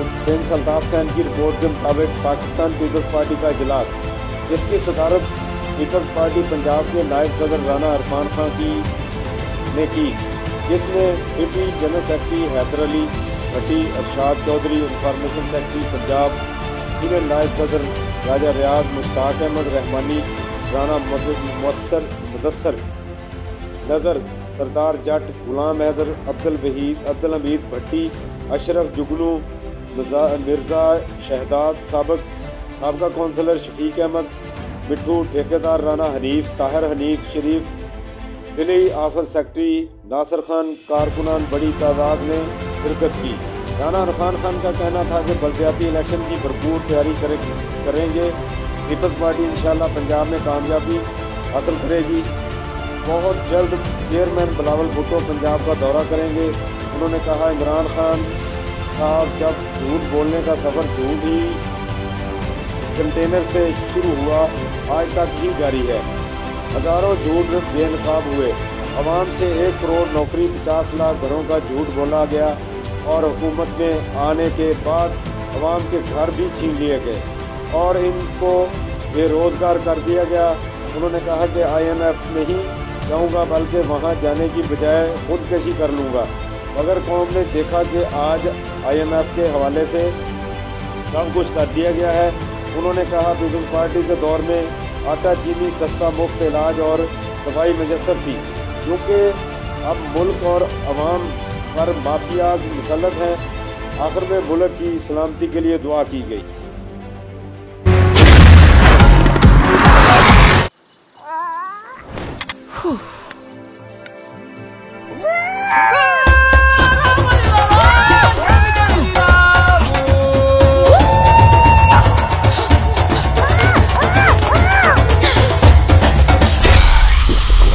Prince Altaf Hussain की report के मुताबिक पाकिस्तान पीपल्स पार्टी का इजलास, जिसकी सदारत पीपल्स पार्टी पंजाब के नायब सदर राना इरफान खान ने की, जिसमें city general secretary Haider Ali Bhatti, Arshad Chaudhry information secretary Punjab, senior नायब सदर राजा रियाज, मुश्ताक अहमद रहमानी, राना मुदस्सर नज़र, सरदार जट, गुलाम हैदर, अब्दुल हमीद भट्टी, अशरफ जुगनू, मिर्ज़ा शहदाद, साबका कौंसलर शफीक अहमद, मिठू ठेकेदार, राना हनीफ, ताहिर हनीफ शरीफ, विली आफत सेक्रेटरी नासिर खान, कारकुनान बड़ी तादाद में शिरकत की। राना इरफान खान का कहना था कि बल्दियाती इलेक्शन की भरपूर तैयारी करेंगे। पीपल्स पार्टी इंशाअल्लाह पंजाब में कामयाबी हासिल करेगी। बहुत जल्द चेयरमैन बिलावल भुट्टो पंजाब का दौरा करेंगे। उन्होंने कहा, इमरान खान साहब जब झूठ बोलने का सफ़र झूठ ही कंटेनर से शुरू हुआ, आज तक ही जारी है। हज़ारों झूठ बेनकाब हुए। अवाम से 1 करोड़ नौकरी, 50 लाख घरों का झूठ बोला गया और हुकूमत में आने के बाद अवाम के घर भी छीन लिए गए और इनको बेरोज़गार कर दिया गया। उन्होंने कहा कि IMF नहीं जाऊंगा, बल्कि वहां जाने की बजाय खुदकशी कर लूँगा। मगर कौम ने देखा कि आज IMF के हवाले से सब कुछ कर दिया गया है। उन्होंने कहा, पीपल्स पार्टी के दौर में आटा, चीनी सस्ता, मुफ्त इलाज और दवाई मुयस्सर थी, क्योंकि अब मुल्क और अवाम पर माफियाज मुसल्लत हैं। आखिर में मुल्क की सलामती के लिए दुआ की गई।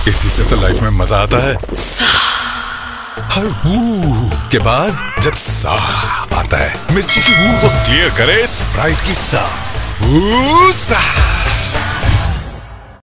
इसी से तो लाइफ में मजा आता है। हर के बाद जब सा आता है, मिर्ची की को क्लियर करे स्प्राइट की सा।